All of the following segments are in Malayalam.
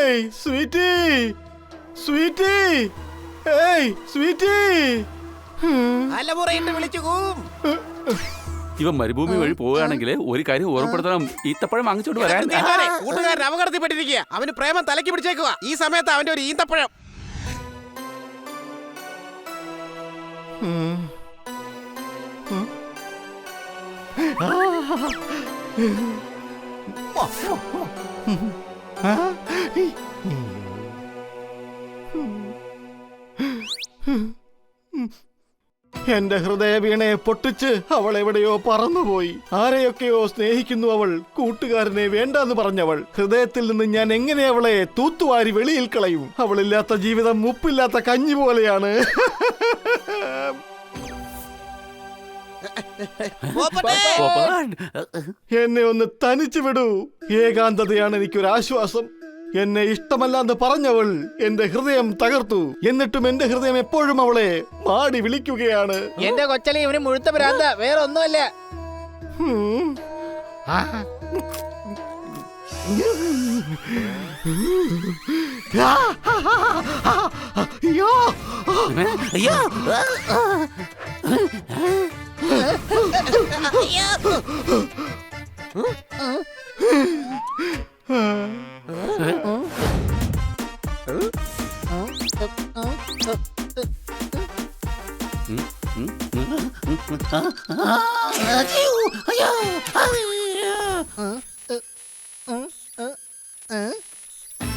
ഏയ് സ്വീറ്റി, സ്വീറ്റി, ഏയ് സ്വീറ്റി. അലമുറയിട്ട് വിളിച്ചു കൂവും. ഇവൻ മരുഭൂമി വഴി പോവുകയാണെങ്കിൽ ഒരു കാര്യം ഓർമ്മപ്പെടുത്തണം, ഈത്തപ്പഴം വാങ്ങിച്ചോണ്ട് വരാൻ. കൂട്ടുകാരൻ അപകടത്തിൽപ്പെട്ടിരിക്കുക. അവന് പ്രേമം തലയ്ക്ക് പിടിച്ചേക്കുക. ഈ സമയത്ത് അവന്റെ ഒരു ഈന്തപ്പഴം. എന്റെ ഹൃദയ വീണയെ പൊട്ടിച്ച് അവൾ എവിടെയോ പറന്നുപോയി. ആരെയൊക്കെയോ സ്നേഹിക്കുന്നു അവൾ. കൂട്ടുകാരനെ വേണ്ടാന്ന് പറഞ്ഞവൾ. ഹൃദയത്തിൽ നിന്ന് ഞാൻ എങ്ങനെ അവളെ തൂത്തുവാരി വെളിയിൽ കളയും? അവളില്ലാത്ത ജീവിതം ഉപ്പില്ലാത്ത കഞ്ഞി പോലെയാണ്. എന്നെ ഒന്ന് തനിച്ചു വിടൂ. ഏകാന്തതയാണ് എനിക്കൊരാശ്വാസം. എന്നെ ഇഷ്ടമല്ലാന്ന് പറഞ്ഞവൾ എന്റെ ഹൃദയം തകർത്തു. എന്നിട്ടും എന്റെ ഹൃദയം എപ്പോഴും അവളെ മാടി വിളിക്കുകയാണ്. എന്റെ കൊച്ചലി ഇവന് മുഴുത്ത ഭ്രാന്ത, വേറെ ഒന്നുമല്ല.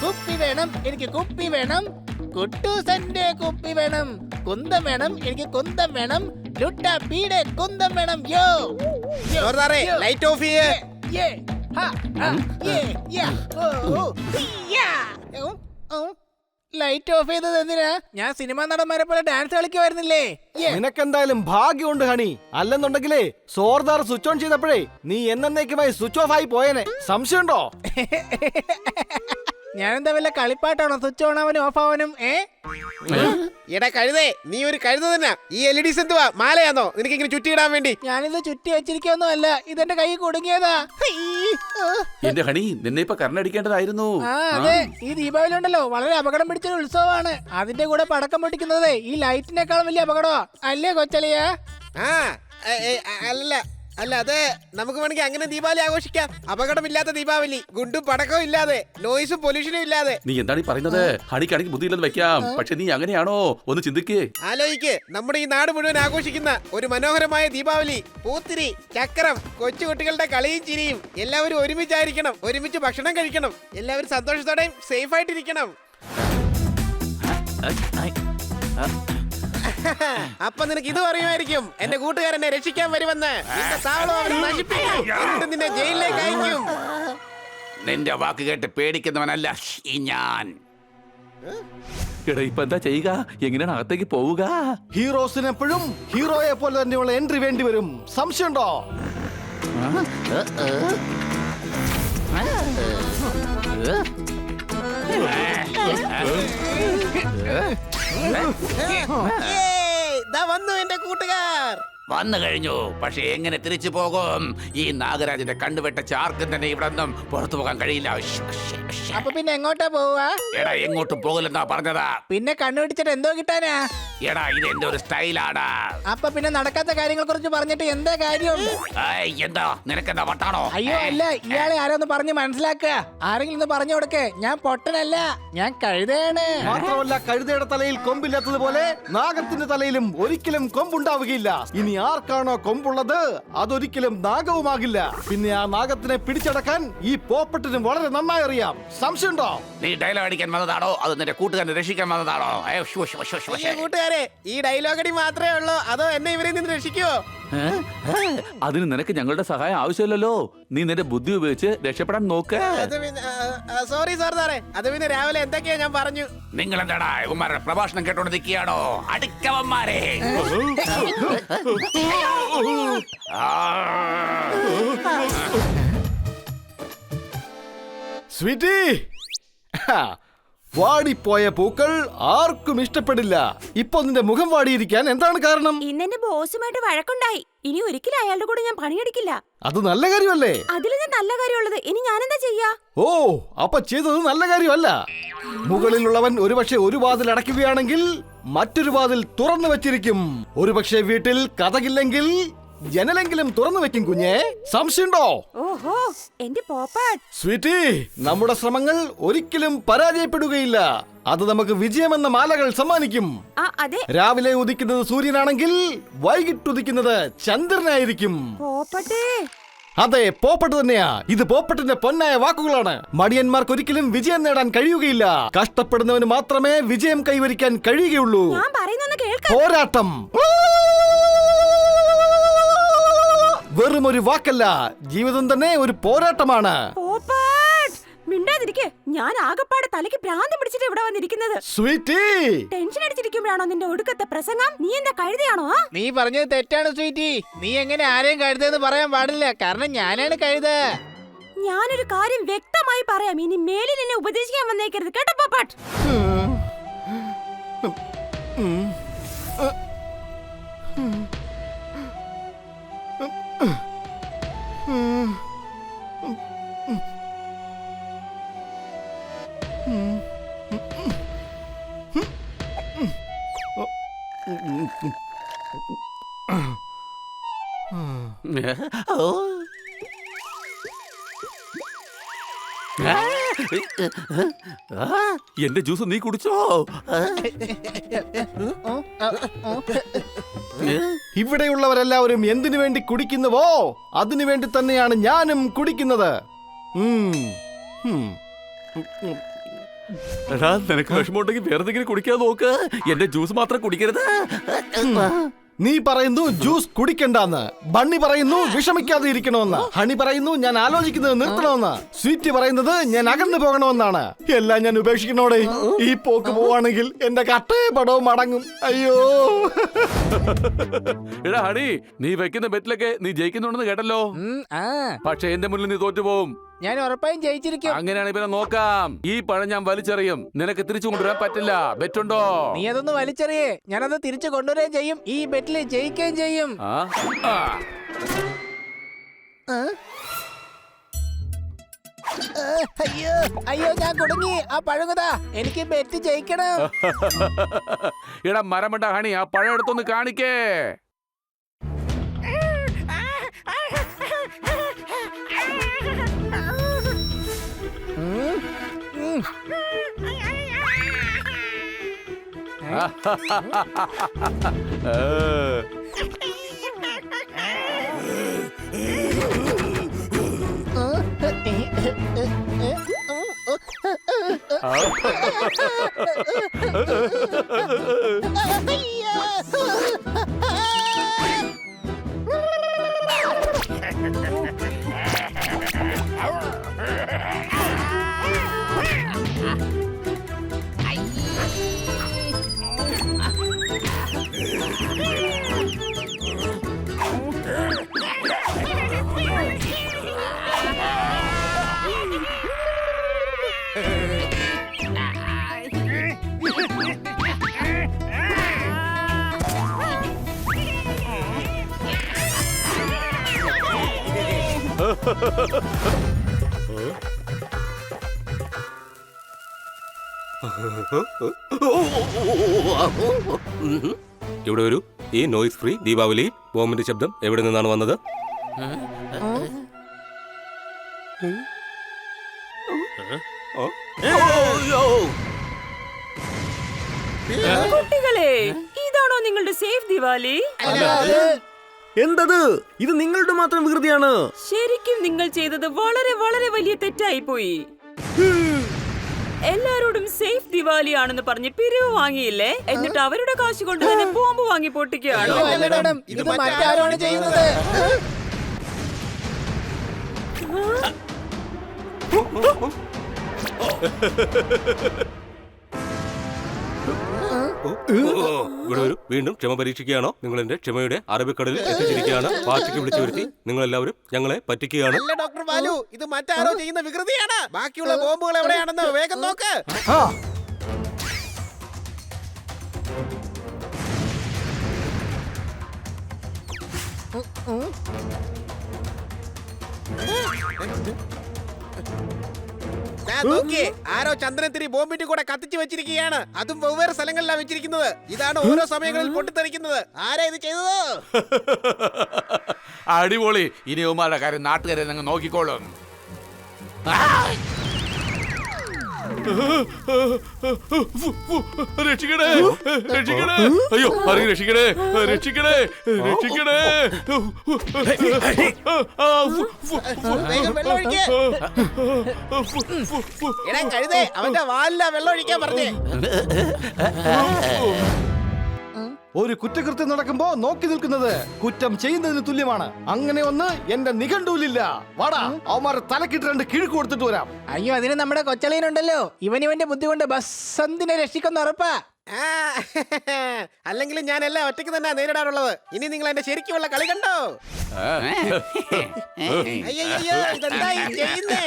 കുപ്പി വേണം, എനിക്ക് കുപ്പി വേണം. കുട്ടൂസന്റെ കുപ്പി വേണം. കുന്തം വേണം, എനിക്ക് കുന്തം വേണം. ലുട്ട പീടെ കുന്തം വേണം. യോ ലൈറ്റ് ഓഫ് ചെയ്യേ. ലൈറ്റ് ഓഫ് ചെയ്തത് എന്തിനാ? ഞാൻ സിനിമാ നടന്മാരെ പോലെ ഡാൻസ് കളിക്കുമായിരുന്നില്ലേ? നിനക്കെന്തായാലും ഭാഗ്യമുണ്ട് ഹണി. അല്ലെന്നുണ്ടെങ്കിലേ സോർദാർ സ്വിച്ച് ഓൺ ചെയ്തപ്പോഴേ നീ എന്നേക്കുമായി സ്വിച്ച് ഓഫ് ആയി പോയേനെ. സംശയമുണ്ടോ? ഞാനെന്താ വല്ല കളിപ്പാട്ടാണോ സ്വിച്ച് ഓൺ ആവാനും ഓഫ് ആവാനും? എടാ കഴുതേ, നീ ഒരു കഴുത തന്നെ. ഈ LED എന്തുവാ, മാലയാന്നോ നിനക്ക് ഇങ്ങനെ ചുറ്റിയിടാൻ വേണ്ടി? ഞാനിത് ചുറ്റി വെച്ചിരിക്കൊന്നും അല്ല, ഇതെന്റെ കൈ കുടുങ്ങിയതാ. എന്റെ ഹണി, നിന്നെ ഇപ്പൊ കർണടിക്കേണ്ടതായിരുന്നു. അതെ, ഈ ദീപാവലി ഉണ്ടല്ലോ വളരെ അപകടം പിടിച്ചൊരു ഉത്സവമാണ്. അതിന്റെ കൂടെ പടക്കം പൊട്ടിക്കുന്നത് ഈ ലൈറ്റിനേക്കാളും വലിയ അപകടമാ അല്ലേ കൊച്ചലിയ? അല്ല അല്ല, അതെ, നമുക്ക് വേണമെങ്കിൽ അങ്ങനെ ദീപാവലി ആഘോഷിക്കാം. അപകടമില്ലാത്ത ദീപാവലി, ഗുണ്ടും പടക്കവും ഇല്ലാതെ, നോയിസും പൊല്യൂഷനും ഇല്ലാതെ. നീ എന്താണ് ഈ പറയുന്നത്? ഹണിക്കാണെങ്കിൽ ബുദ്ധിയില്ലെന്ന് വെക്കാം, പക്ഷെ നീ അങ്ങനെയാണോ? ഒന്ന് ചിന്തിക്കേ. ആലോചിക്ക്, നമ്മുടെ ഈ നാട് മുഴുവൻ ആഘോഷിക്കുന്ന ഒരു മനോഹരമായ ദീപാവലി. പൂത്തിരി, ചക്രം, കൊച്ചുകുട്ടികളുടെ കളിയും ചിരിയും. എല്ലാവരും ഒരുമിച്ചായിരിക്കണം, ഒരുമിച്ച് ഭക്ഷണം കഴിക്കണം, എല്ലാവരും സന്തോഷത്തോടെയും സേഫ് ആയിട്ടിരിക്കണം. അപ്പൊ നിനക്ക് ഇത് അറിയുമായിരിക്കും, എന്റെ കൂട്ടുകാരനെ രക്ഷിക്കാൻ വരുമെന്ന്. നിന്നെ ജയിലിലേക്ക് അയക്കും. നിന്റെ വാക്ക് കേട്ട് പേടിക്കുന്നവനല്ല ഈ ഞാൻ. എടാ, ഇപ്പൊ എന്താ ചെയ്യുക? എങ്ങനെയാണ് അകത്തേക്ക് പോവുക? ഹീറോസിന് എപ്പോഴും ഹീറോയെ പോലെ തന്നെയുള്ള എൻട്രി വേണ്ടി വരും. സംശയമുണ്ടോ? വന്നു എന്റെ കൂട്ടുകാർ. വന്നു കഴിഞ്ഞു, പക്ഷെ എങ്ങനെ തിരിച്ചു പോകും? ഈ നാഗരാജന്റെ കണ്ടുവെട്ട ആർക്കും തന്നെ ഇവിടെ നിന്നും പുറത്തു പോകാൻ കഴിയില്ല. അപ്പൊ പിന്നെ എങ്ങോട്ടാ പോവാ? എടാ, എങ്ങോട്ടും പോകില്ലെന്നാ പറഞ്ഞതാ. പിന്നെ കണ്ണുപിടിച്ചിട്ട് എന്തോ കിട്ടാനാ? എടാ, ഇത് എന്റെ ഒരു സ്റ്റൈലാണ്. അപ്പൊ പിന്നെ നടക്കാത്ത കാര്യങ്ങളെ കുറിച്ച് പറഞ്ഞിട്ട് എന്താ കാര്യമുണ്ട്? എന്താ നിനക്കെന്താ വട്ടാണോ? അയ്യോ അല്ല, ഇയാളെ ആരോന്ന് പറഞ്ഞ് മനസ്സിലാക്കുക. ആരെങ്കിലും ഒന്ന് പറഞ്ഞു കൊടുക്കേ. ഞാൻ പൊട്ടനല്ല, ഞാൻ കഴുതയാണ്. മാത്രമല്ല, കഴുതയുടെ തലയിൽ കൊമ്പില്ലാത്തതുപോലെ നാഗത്തിന്റെ തലയിലും ഒരിക്കലും കൊമ്പുണ്ടാവുകയില്ല. ഇനി ആർക്കാണോ കൊമ്പുള്ളത് അതൊരിക്കലും നാഗവുമാകില്ല. പിന്നെ ആ നാഗത്തിനെ പിടിച്ചടക്കാൻ ഈ പോപ്പട്ടിന് വളരെ നന്നായി അറിയാം. സംശയമുണ്ടോ? നീ ഡയലോഗ് അടിക്കാൻ വന്നതാണോ, അത് നിന്റെ കൂട്ടുകാരനെ രക്ഷിക്കാൻ വന്നതാണോ? കൂട്ടുകാരെ, ഈ ഡയലോഗ് അടി മാത്രമേ ഉള്ളൂ, അതോ എന്നെ ഇവരെ നിന്ന് രക്ഷിക്കുവോ? അതിന് നിനക്ക് ഞങ്ങളുടെ സഹായം ആവശ്യമില്ലല്ലോ. നീ നിന്റെ ബുദ്ധി ഉപയോഗിച്ച് രക്ഷപ്പെടാൻ നോക്ക്. സോറി സാറേ, അത് പിന്നെ രാവിലെ എന്തൊക്കെയാ ഞാൻ പറഞ്ഞു. നിങ്ങൾ എന്താടാ ഇവന്മാരുടെ പ്രഭാഷണം കേട്ടോണ്ട് നിൽക്കുകയാണോ? അടുക്കവന്മാരെ! സ്വീറ്റി, വാടിപ്പോയ പൂക്കൾ ആർക്കും ഇഷ്ടപ്പെടില്ല. ഇപ്പൊ നിന്റെ മുഖം വാടിയിരിക്കാൻ എന്താണ് കാരണം? ഇന്നെന്റെ ബോസുമായിട്ട് വഴക്കുണ്ടായി. ഇനി ഒരിക്കലും അയാളുടെ കൂടെ ഞാൻ പണിയെടുക്കില്ല. അത് നല്ല കാര്യമല്ലേ? അതിലെന്താ നല്ല കാര്യമുള്ളത്? ഇനി ഞാനെന്താ ചെയ്യാ? ഓ, അപ്പൊ ചെയ്തത് നല്ല കാര്യമല്ല. മുകളിലുള്ളവൻ ഒരുപക്ഷെ ഒരു വാതിൽ അടയ്ക്കുകയാണെങ്കിൽ മറ്റൊരു വാതിൽ തുറന്നു വെച്ചിരിക്കും. ഒരുപക്ഷെ വീട്ടിൽ കതകില്ലെങ്കിൽ ജനലെങ്കിലും തുറന്നു വെക്കും. കുഞ്ഞെ, സംശയമുണ്ടോ? ഓഹോ, എന്റെ പോപ്പാട്ട്. സ്വീറ്റി, നമ്മുടെ ശ്രമങ്ങൾ ഒരിക്കലും പരാജയപ്പെടുകയില്ല. അത് നമുക്ക് വിജയമെന്ന മാലകൾ സമ്മാനിക്കും. അതെ, രാവിലെ ഉദിക്കുന്നത് സൂര്യനാണെങ്കിൽ വൈകിട്ട് ഉദിക്കുന്നത് ചന്ദ്രനായിരിക്കും. പോപ്പട്ടെ. അതെ, പോപ്പട്ട് തന്നെയാ. ഇത് പോപ്പട്ടിന്റെ പൊന്നായ വാക്കുകളാണ്. മടിയന്മാർക്ക് ഒരിക്കലും വിജയം നേടാൻ കഴിയുകയില്ല. കഷ്ടപ്പെടുന്നവന് മാത്രമേ വിജയം കൈവരിക്കാൻ കഴിയുകയുള്ളൂ. ഞാൻ പറയുന്നൊന്ന് കേൾക്ക. പോരാട്ടം വെറും ഒരു വാക്കല്ല, ജീവിതം തന്നെ ഒരു പോരാട്ടമാണ്. പോപ്പാട്ട്, മിണ്ടാതിരിക്കെ. ഞാൻ ആകപ്പാടെ തലയ്ക്ക് ഭ്രാന്തം പിടിച്ചിട്ട് ഇവിടെ വന്നിരിക്കുന്നത്. സ്വീറ്റി, ടെൻഷൻ അടിച്ചിരിക്കുമ്പോഴാണോ നിന്റെ ഒടുക്കത്തെ പ്രസംഗം? നീ എന്താ കഴുതയാണോ? നീ പറഞ്ഞത് തെറ്റാണ് സ്വീറ്റി. നീ എങ്ങനെ ആരെയും കഴുതെന്ന് പറയാൻ പാടില്ല, കാരണം ഞാനാണ് കഴുത. ഞാനൊരു കാര്യം വ്യക്തമായി പറയാം. ഇനി മേലിൽ എന്നെ ഉപദേശിക്കാൻ വന്നേക്കരുത്, കേട്ടോ പോപ്പാട്ട്. ഓ. എന്റെ ജ്യൂസ് നീ കുടിച്ചോ? ഇവിടെയുള്ളവരെല്ലാവരും എന്തിനു വേണ്ടി കുടിക്കുന്നുവോ അതിനു വേണ്ടി തന്നെയാണ് ഞാനും കുടിക്കുന്നത്. എടാ, നിനക്ക് വിഷമമുണ്ടെങ്കിൽ വേറെ എന്തെങ്കിലും കുടിക്കാൻ നോക്ക്. എന്റെ ജ്യൂസ് മാത്രം കുടിക്കരുത്. നീ പറയുന്നു ജ്യൂസ് കുടിക്കണ്ടെന്ന്, ബണ്ണി പറയുന്നു വിഷമിക്കാതെ ഇരിക്കണമെന്ന്, ഹണി പറയുന്നു ഞാൻ ആലോചിക്കുന്നത് നിർത്തണമെന്ന്, സ്വീറ്റ് പറയുന്നത് ഞാൻ അകന്നു പോകണമെന്നാണ്. എല്ലാം ഞാൻ ഉപേക്ഷിക്കണോടെ? ഈ പോക്ക് പോവാണെങ്കിൽ എന്റെ കട്ടേ പടവും മടങ്ങും. അയ്യോ. എടാ ഹണി, നീ വെക്കുന്ന ബെറ്റിലൊക്കെ നീ ജയിക്കുന്നുണ്ടെന്ന് കേട്ടല്ലോ. പക്ഷെ എന്റെ മുന്നിൽ നീ തോറ്റുപോകും. ഞാൻ ഉറപ്പായും ജയിച്ചിരിക്കും. അങ്ങനെയാണ് ഇവനെ നോക്കാം. ഈ പഴം ഞാൻ വലിച്ചെറിയും. നിനക്ക് തിരിച്ചു കൊണ്ടുവരാൻ പറ്റില്ല. ബെറ്റുണ്ടോ? നീ അതൊന്ന് വലിച്ചെറിയേ, ഞാനത് തിരിച്ചു കൊണ്ടുവരികയും ചെയ്യും. ഈ ബെറ്റിൽ ജയിക്കുകയും ചെയ്യും. അയ്യോ അയ്യോ, ഞാൻ കുടുങ്ങി. ആ പഴങ്ങതാ, എനിക്ക് ബെറ്റ് ജയിക്കണം. എടാ മരമണ്ട ഹണി, ആ പഴം എടുത്തൊന്ന് കാണിക്കേ. ഇവിടെ ഒരു ഈ നോയ്സ് ഫ്രീ ദീപാവലി ബോംബിന്റെ ശബ്ദം എവിടെ നിന്നാണ് വന്നത്? കുട്ടികളെ, ഇതാണോ നിങ്ങളുടെ സേഫ് ദിവാലി? എന്തത്? ഇത് നിങ്ങളുടെ മാത്രം വികൃതിയാണ്. ശരിക്കും നിങ്ങൾ ചെയ്തത് വളരെ വളരെ വലിയ തെറ്റായി പോയി. എല്ലാരോടും സേഫ് ദിവാലി ആണെന്ന് പറഞ്ഞ് പിരിവ് വാങ്ങിയില്ലേ? എന്നിട്ട് അവരുടെ കാശ് കൊണ്ട് തന്നെ ബോംബ് വാങ്ങി പൊട്ടിക്കുകയാണ്. ഇത് മറ്റാരാണ് ചെയ്യുന്നത്? ഇവിടെ ഒരു വീണ്ടും ക്ഷമ പരീക്ഷിക്കുകയാണോ? നിങ്ങൾ എന്റെ ക്ഷമയുടെ അറബിക്കടലിൽ എത്തിച്ചിരിക്കുകയാണ്. പാർട്ടിക്ക് വിളിച്ചു വരുത്തി നിങ്ങൾ എല്ലാവരും ഞങ്ങളെ പറ്റിക്കുകയാണ്. അല്ല ഡോക്ടർ ബാലു, ഇത് മറ്റാരോ ചെയ്യുന്ന വികൃതിയാണ്. ബാക്കിയുള്ള ബോംബുകൾ എവിടെയാണെന്ന് വേഗം നോക്ക്. ദാ നോക്കിയേ, ആരോ ചന്ദനത്തിരി ബോംബിന്റെ കൂടെ കത്തിച്ചു വെച്ചിരിക്കുകയാണ്. അതും വെവ്വേറെ സ്ഥലങ്ങളിലാണ് വെച്ചിരിക്കുന്നത്. ഇതാണ് ഓരോ സമയങ്ങളിൽ പൊട്ടിത്തെറിക്കുന്നത്. ആരാ ഇത് ചെയ്തത്? അടിപൊളി. ഇനി ഉമ്മാരുടെ കാര്യം നാട്ടുകാരെ നിങ്ങൾ നോക്കിക്കോളും. രക്ഷിക്കണേ, രക്ഷിക്കണേ, അയ്യോ ആരെങ്കിലും രക്ഷിക്കണേ, രക്ഷിക്കണേ, രക്ഷിക്കണേ. വേഗം വെള്ളം ഒഴിക്ക്. എടാ കഴുതേ, അവന്റെ വാലിലാ വെള്ളം ഒഴിക്കാൻ പറഞ്ഞേ. ഒരു കുറ്റകൃത്യം നടക്കുമ്പോ നോക്കി നിൽക്കുന്നത് കുറ്റം ചെയ്യുന്നതിന് തുല്യമാണ്. അങ്ങനെ ഒന്ന് എന്റെ നിഘണ്ടുവിലില്ല. വാടാ, അവന്മാരെ തലക്കിട്ട് 2 കിഴുക്ക് കൊടുത്തിട്ട് വരാം. അയ്യോ, അതിന് നമ്മുടെ കൊച്ചളിയനുണ്ടല്ലോ. ഇവന്റെ ബുദ്ധി കൊണ്ട് ബസന്തിനെ രക്ഷിക്കുന്ന ഉറപ്പാ. ആ, അല്ലെങ്കിലും ഞാൻ എല്ലാം ഒറ്റയ്ക്ക് തന്നെ നേരിടാറുള്ളത്. ഇനി നിങ്ങൾ എന്റെ ശരിക്കുള്ള കളി കണ്ടോ? അയ്യോ, ഇതെന്താ ഈ ചെയ്യുന്നേ?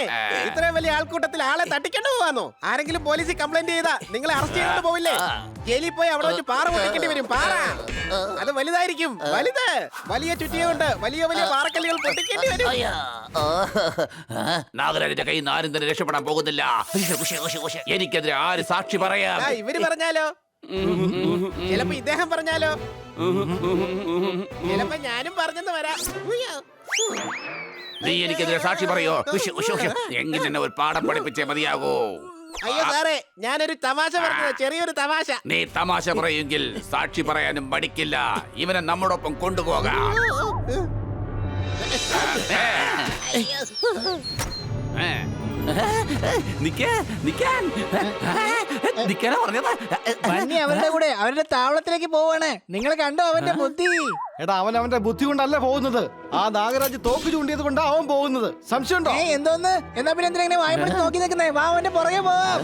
ഇത്രയും വലിയ ആൾക്കൂട്ടത്തിൽ ആളെ തട്ടിക്കൊണ്ട് പോവാന്നോ? ആരെങ്കിലും പോലീസിൽ കംപ്ലൈന്റ് ചെയ്താ നിങ്ങളെ അറസ്റ്റ് ചെയ്തോണ്ട് പോവില്ലേ? ജയിലിൽ പോയി അവിടെ വെച്ച് പാറ പൊട്ടിക്കേണ്ടി വരും. പാറ അത് വലുതായിരിക്കും. വലുത് വലിയ ചുറ്റിയുണ്ട്. വലിയ വലിയ പാറക്കല്ലുകൾ പൊട്ടിക്കേണ്ടി വരും. നാഗരാജന്റെ കയ്യിൽ നിന്ന് ആരും തന്നെ രക്ഷപ്പെടാൻ പോകുന്നില്ല. എനിക്കെതിരെ ആര് സാക്ഷി പറയാം? ഇവര് പറഞ്ഞാലോ? ചിലപ്പോ ഇദ്ദേഹം പറഞ്ഞാലോ? ചിലപ്പോ ഞാനും പറഞ്ഞെന്ന് വരാം. നീ എനിക്കെതിരെ സാക്ഷി പറയോ? എങ്കിൽ തന്നെ ഒരു പാഠം പഠിപ്പിച്ചേ മതിയാകൂ. അയ്യോ സാറേ, ഞാനൊരു തമാശ പറഞ്ഞത്, ചെറിയൊരു തമാശ. നീ തമാശ പറയുമെങ്കിൽ സാക്ഷി പറയാനും മടിക്കില്ല. ഇവനെ നമ്മോടൊപ്പം കൊണ്ടുപോകാം. മഞ്ഞി അവരുടെ കൂടെ അവരുടെ താവളത്തിലേക്ക് പോവാണ്. നിങ്ങൾ കണ്ടോ അവന്റെ ബുദ്ധി? എടാ, അവന്റെ ബുദ്ധി കൊണ്ടല്ല പോകുന്നത്. ആ നാഗരാജ് തോക്ക് ചൂണ്ടിയത് കൊണ്ടാ അവൻ പോകുന്നത്. സംശയമുണ്ടോ? എന്തോന്ന്? എന്നാ പിന്നെ എന്തിനാ ഇങ്ങനെ വായ്പ നോക്കി നിൽക്കുന്നേ? വാ, അവന്റെ പുറകെ പോവാം.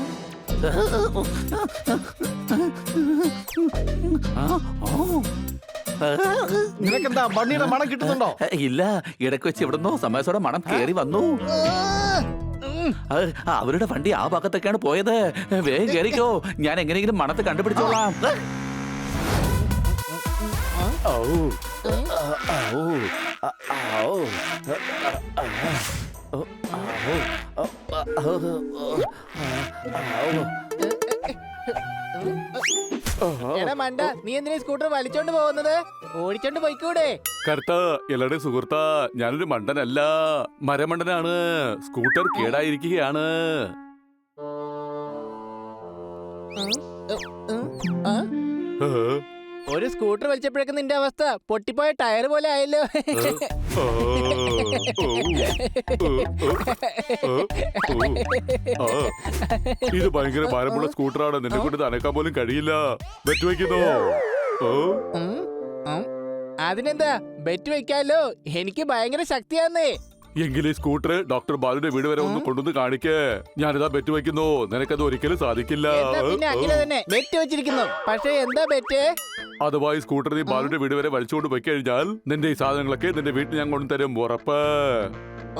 നിനക്കെന്താ ബണ്ണിയുടെ മണം കിട്ടുന്നുണ്ടോ? ഇല്ല, ഇടയ്ക്ക് വെച്ച് എവിടുന്നോ സമയത്തോടെ മണം കേറി വന്നു. അവരുടെ വണ്ടി ആ ഭാഗത്തൊക്കെയാണ് പോയത്. വേഗം കേറിക്കോ, ഞാൻ എങ്ങനെയെങ്കിലും മണത്ത് കണ്ടുപിടിച്ചോളാം. എടാ മണ്ട, നീ എന്തിനാ സ്കൂട്ടർ വലിച്ചോണ്ട് പോകുന്നത്? ഓടിച്ചോണ്ട് പോയിക്കൂടെ? കർത്ത എല്ലാടെ സുഹൃത്ത, ഞാനൊരു മണ്ടനല്ല, മരമണ്ടനാണ്. സ്കൂട്ടർ കേടായിരിക്കുകയാണ്. ഒരു സ്കൂട്ടർ വലിച്ചപ്പോഴേക്കും നിന്റെ അവസ്ഥ പൊട്ടിപ്പോയ ടയർ പോലെ ആയല്ലോ. ഇത് ഭയങ്കര ഭാരമുള്ള സ്കൂട്ടറാണ്. നിന്നെ കൊണ്ട് നനക്കാൻ പോലും കഴിയില്ല. വെച്ചുവെക്കുന്നോ? അതിനെന്താ, ബെറ്റ് വെക്കാലോ. എനിക്ക് ഭയങ്കര ശക്തിയാന്നേ. എങ്കിൽ ഈ സ്കൂട്ടർ ഡോക്ടർ ബാലുന്റെ വീട് വരെ ഒന്ന് കൊണ്ടുവന്ന് കാണിക്കേ. ഞാനിതാ ബെറ്റ് വെക്കുന്നു. നിനക്കത് ഒരിക്കലും സാധിക്കില്ല. എന്നാ പിന്നെ അങ്ങനെ തന്നെ ബെറ്റ് വെച്ചിരിക്കുന്നു. പക്ഷേ എന്താ ബെറ്റ്? അഥവാ ഈ സ്കൂട്ടർ നീ ബാലുന്റെ വീട് വരെ വലിച്ചുകൊണ്ട് പോയി കഴിഞ്ഞാൽ നിന്റെ ഈ സാധനങ്ങളൊക്കെ നിന്റെ വീട്ടിൽ ഞാൻ കൊണ്ടുതരും. ഉറപ്പ്.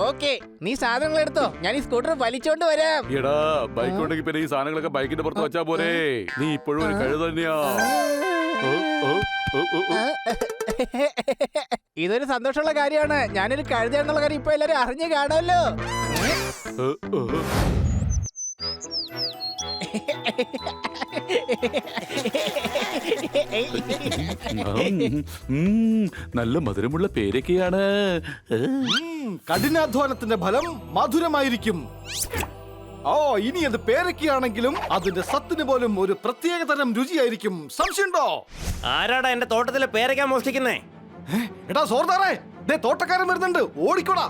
ഓക്കെ, നീ സാധനങ്ങൾ എടുത്തോ, ഞാൻ ഈ സ്കൂട്ടർ വലിച്ചോണ്ട് വരാം. എടാ, ബൈക്ക് ഉണ്ടെങ്കിൽ പിന്നെ ഈ സാധനങ്ങളൊക്കെ ബൈക്കിന്റെ പുറത്ത് വെച്ചാ പോരെ. നീ ഇപ്പോഴും ഒരു കഴുത തന്നെയാ. ഇതൊരു സന്തോഷമുള്ള കാര്യമാണ്. ഞാനൊരു കഴുതയാണെന്നുള്ള കാര്യം ഇപ്പൊ എല്ലാരും അറിഞ്ഞു കാണുമല്ലോ. നല്ല മധുരമുള്ള പേരൊക്കെയാണ്. കഠിനാധ്വാനത്തിന്റെ ഫലം മധുരമായിരിക്കും. ഓ, ഇനി അത് പേരയ്ക്കാണെങ്കിലും അതിന്റെ സത്തിന് പോലും ഒരു പ്രത്യേക തരം രുചിയായിരിക്കും. സംശയമുണ്ടോ? ആരാടാ എന്റെ തോട്ടത്തിലെ പേരയ്ക്കാൻ മോഷ്ടിക്കുന്നേ? എടാ സോർദാറേ, ദേ തോട്ടക്കാരൻ വരുന്നുണ്ട്, ഓടിക്കോടാ.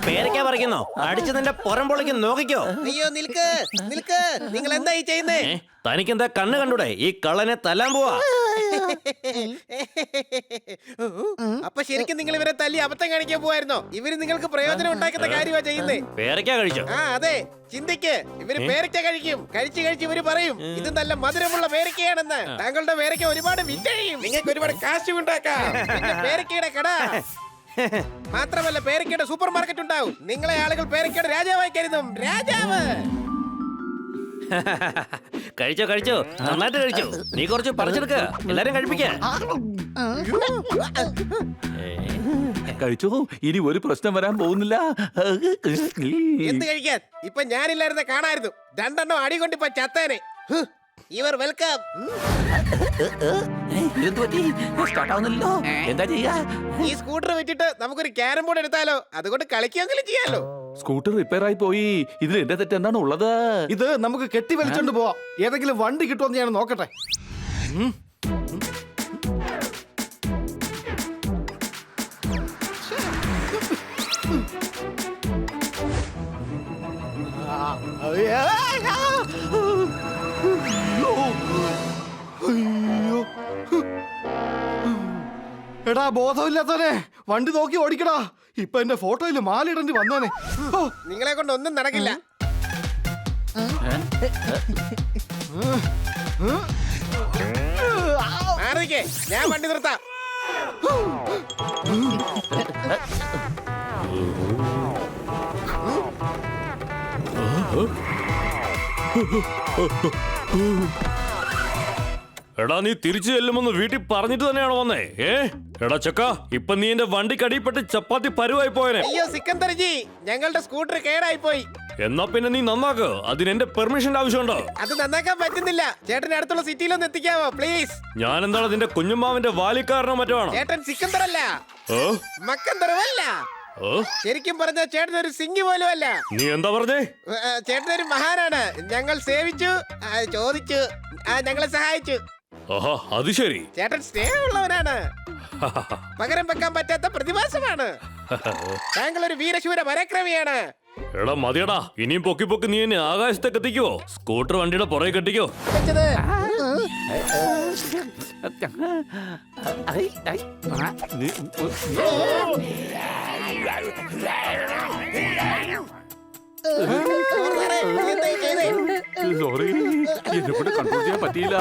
പേരയ്ക്കാ പറിക്കുന്നോ? അടിച്ച് നിന്റെ പുറം പൊളിക്ക് നോക്കിക്കോ. അയ്യോ നിൽക്ക്, നിൽക്ക്, നിങ്ങൾ എന്താ ഈ ചെയ്യുന്നേ? തനിക്കെന്താ കണ്ണ് കണ്ടൂടെ? ഈ കള്ളനെ തല്ലാൻ പോവാ. അപ്പൊ ശരിക്കും നിങ്ങൾ ഇവരെ തല്ലി അബദ്ധം കാണിക്കാൻ പോവായിരുന്നോ? ഇവര് നിങ്ങൾക്ക് പ്രയോജനം ഉണ്ടാക്കുന്ന കാര്യമാ ചെയ്യുന്നേ. പേരയ്ക്കാ കഴിച്ചോ? ആ അതെ, ചിന്തിക്ക്. ഇവര് പേരയ്ക്ക കഴിക്കും. കഴിച്ച് കഴിച്ച് ഇവര് പറയും ഇത് നല്ല മധുരമുള്ള പേരയ്ക്കയാണെന്ന്. താങ്കളുടെ പേരയ്ക്ക ഒരുപാട് വിറ്റഴിയും. നിങ്ങൾക്ക് ഒരുപാട് കാശ് ഉണ്ടാക്കാം. പിന്നെ പേരയ്ക്കയുടെ കട മാത്രമല്ല, പേരയ്ക്കയുടെ സൂപ്പർ മാർക്കറ്റ് ഉണ്ടാവും. നിങ്ങളെ ആളുകൾ പേരയ്ക്കയുടെ രാജാവായി കരുതും. രാജാവ്. കഴിച്ചോ കഴിച്ചോ, നന്നായിട്ട് കഴിച്ചോ. നീ കുറച്ച് പറിച്ചെടുക്ക, എല്ലാരും കഴിപ്പിക്ക. കഴിച്ചോ, ഇനി ഒരു പ്രശ്നം വരാൻ പോകുന്നില്ല. എന്ത് കഴിക്കാൻ? ഇപ്പൊ ഞാനില്ലായിരുന്നെ കാണായിരുന്നു. രണ്ടെണ്ണം അടി കൊണ്ടിപ്പോ ചത്തേനെ. ഇവർ വെൽക്കം. ഇതെന്ത് പറ്റി? സ്റ്റാർട്ട് ആവുന്നില്ലല്ലോ. എന്താ ചെയ്യാ? ഈ സ്കൂട്ടർ വെച്ചിട്ട് നമുക്കൊരു ക്യാരം ബോർഡ് എടുത്താലോ? അതുകൊണ്ട് കളിക്കുകയെങ്കിലും ചെയ്യാലോ. സ്കൂട്ടർ റിപ്പയർ ആയി പോയി. ഇതിൽ എന്റെ തെറ്റ് എന്താണ് ഉള്ളത്? ഇത് നമുക്ക് കെട്ടി വലിച്ചോണ്ട് പോവാം. ഏതെങ്കിലും വണ്ടി കിട്ടുമെന്ന് ഞാൻ നോക്കട്ടെ. അയ്യോ. എടാ ബോധമില്ലാത്തവനെ, വണ്ടി നോക്കി ഓടിക്കടാ. ഇപ്പൊ എന്റെ ഫോട്ടോയില് മാലിടേണ്ടി വന്നേനെ. ഓ, നിങ്ങളെ കൊണ്ട് ഒന്നും നടക്കില്ല. മാറിക്കേ, ഞാൻ വണ്ടി നിർത്താം. എടാ നീ തിരിച്ചു ചെല്ലുമെന്ന് വീട്ടിൽ പറഞ്ഞിട്ട് തന്നെയാണോ വന്നേ? എടാ ചക്ക, ഇപ്പൊ നീ എന്റെ വണ്ടിക്കടിപ്പെട്ട് ചപ്പാത്തി പരുവായി പോയനെ. അയ്യോ സിക്കന്ദർജി, ഞങ്ങളുടെ സ്കൂട്ടർ കേടായി പോയി. എന്നാ പിന്നെ നീ നന്നാക്ക്. അതിന് എന്റെ പെർമിഷന്റെ ആവശ്യമുണ്ടോ? അത് നന്നാക്കാൻ പറ്റുന്നില്ല. ചേട്ടന് അടുത്തുള്ള സിറ്റിയിലൊന്ന് എത്തിക്കാവോ പ്ലീസ്? ഞാൻ എന്താണ് നിന്റെ കുഞ്ഞുമാവിന്റെ വാലിക്കാരനോ മറ്റോ ആണോ? ചേട്ടൻ സിക്കന്ദർ അല്ല, ഓ മക്കന്ദറുമല്ല. ഓ, ശരിക്കും പറഞ്ഞ ചേട്ടൻ ഒരു സിംഗി പോലും അല്ല. നീ എന്താ പറഞ്ഞേ? ചേട്ടനൊരു മഹാനാണ്. ഞങ്ങൾ സേവിച്ചു, ചോദിച്ചു, ഞങ്ങളെ സഹായിച്ചു. ഓഹോ, അത് ശരി. ചേട്ടൻ സ്നേഹമുള്ളവനാണ്. പകരം വെക്കാൻ പറ്റാത്ത പ്രതിഭാസമാണ്. താങ്കൾ ഒരു വീരശൂര പരാക്രമിയാണ്. എടാ മതിയടാ, ഇനിയും പൊക്കി പൊക്കി നീ എന്നെ ആകാശത്തേക്ക് എത്തിക്കോ. സ്കൂട്ടർ വണ്ടിയുടെ പുറകെ കെട്ടിക്കോ. വെച്ചത്. എന്തായി ചെയ്തേ? സോറി, എന്നെ കൊണ്ട് കൺട്രോൾ ചെയ്യാൻ പറ്റിയില്ല.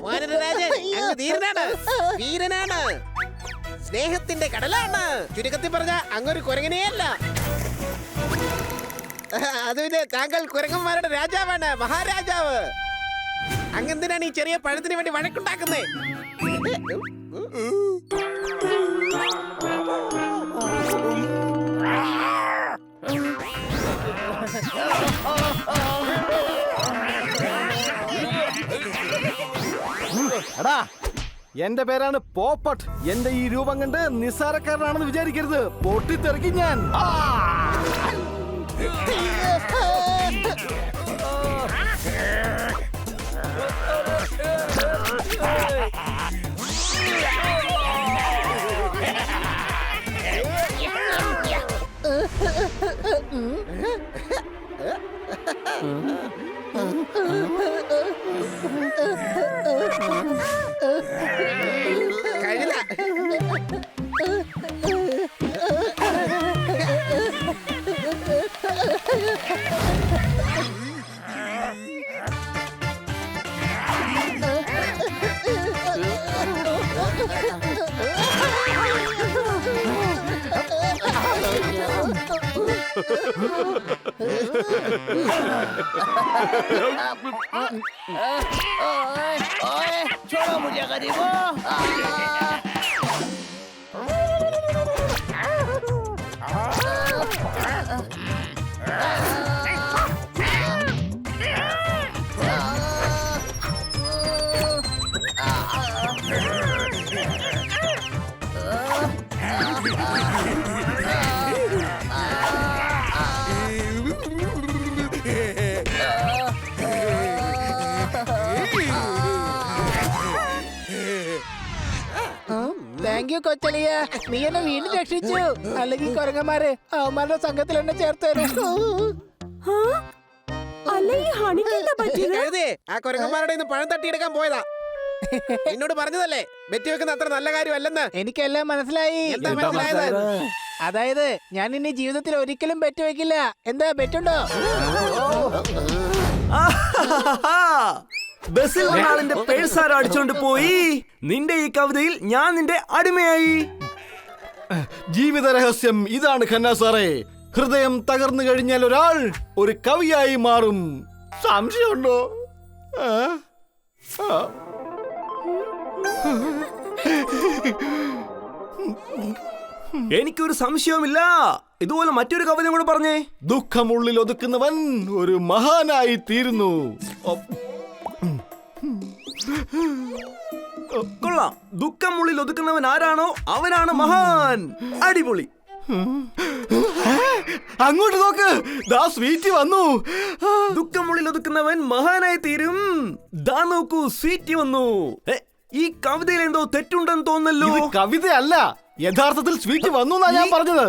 വാനരരാജൻ അങ്ങ് ധീരനാണ്, വീരനാണ്, സ്നേഹത്തിന്റെ കടലാണ്. ചുരുക്കത്തിൽ പറഞ്ഞ അങ്ങൊരു കുരങ്ങനെയല്ല. അത് പിന്നെ താങ്കൾ കുരങ്ങന്മാരുടെ രാജാവാണ്, മഹാരാജാവ്. അങ്ങെന്തിനാണ് ഈ ചെറിയ പഴത്തിന് വേണ്ടി വഴക്കുണ്ടാക്കുന്നേ? എടാ, എന്റെ പേരാണ് പോപ്പട്ട്. എന്റെ ഈ രൂപം കണ്ട് നിസ്സാരക്കാരനാണെന്ന് വിചാരിക്കരുത്. പൊട്ടിത്തെറിക്കും ഞാൻ. കഴുത. छोड़ो मुझे गरीबों। താങ്ക് യു കൊച്ചളിയ, നീ എന്നെ വീണ്ടും രക്ഷിച്ചു. അല്ലെങ്കിൽ കുരങ്ങന്മാര് അവന്മാരുടെ സംഘത്തിൽ എന്നെ ചേർത്തേനെ. അല്ല ഈ ഹണിക്ക് എന്താ ഈ പറ്റിയത്? കഴുതേ ആ കുരങ്ങന്മാരുടെ ഇന്ന് പഴം തട്ടിയെടുക്കാൻ പോയതാ. എന്നോട് പറഞ്ഞതല്ലേ ബെറ്റ് വെക്കുന്ന അത്ര നല്ല കാര്യമല്ലെന്ന്. എനിക്കെല്ലാം മനസ്സിലായി. എന്താ മനസ്സിലായത്? അതായത് ഞാൻ ഇനി ജീവിതത്തിൽ ഒരിക്കലും ബെറ്റ് വെക്കില്ല. എന്താ ബെറ്റുണ്ടോ? ബസ്സിൽ ഒരാളിന്റെ പേഴ്സാരോ അടിച്ചോണ്ട് പോയി. നിന്റെ ഈ കവിതയിൽ ഞാൻ നിന്റെ അടിമയായി. ജീവിത രഹസ്യം ഇതാണ് ഖന്ന സാറേ. ഹൃദയം തകർന്നു കഴിഞ്ഞാൽ ഒരാൾ ഒരു കവിയായി മാറും. സംശയമുണ്ടോ? എനിക്കൊരു സംശയവുമില്ല. ഇതുപോലെ മറ്റൊരു കവിത കൂടെ പറഞ്ഞേ. ദുഃഖമുള്ളിൽ ഒതുക്കുന്നവൻ ഒരു മഹാനായി തീരുന്നു. കൊള്ളാം. ദുഃഖമുള്ളിൽ ഒതുക്കുന്നവൻ ആരാണോ അവനാണ് മഹാൻ. അടിപൊളി. അങ്ങോട്ട് നോക്ക്, ദാ സ്വീറ്റ് വന്നു. ദുഃഖമുള്ളിൽ ഒതുക്കുന്നവൻ മഹാനായി തീരും. ദാ നോക്കൂ, സ്വീറ്റ് വന്നു. ഈ കവിതയിൽ എന്തോ തെറ്റുണ്ടെന്ന് തോന്നല്ലോ. ഇത് കവിതയല്ല, യഥാർത്ഥത്തിൽ സ്വീറ്റ് വന്നു എന്നാ ഞാൻ പറഞ്ഞത്.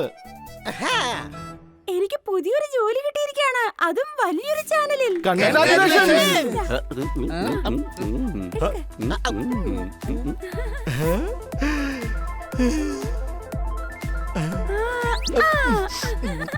എനിക്ക് പുതിയൊരു ജോലി കിട്ടിയിരിക്കുകയാണ്, അതും വലിയൊരു ചാനലിൽ. കൺഗ്രാറ്റുലേഷൻസ്.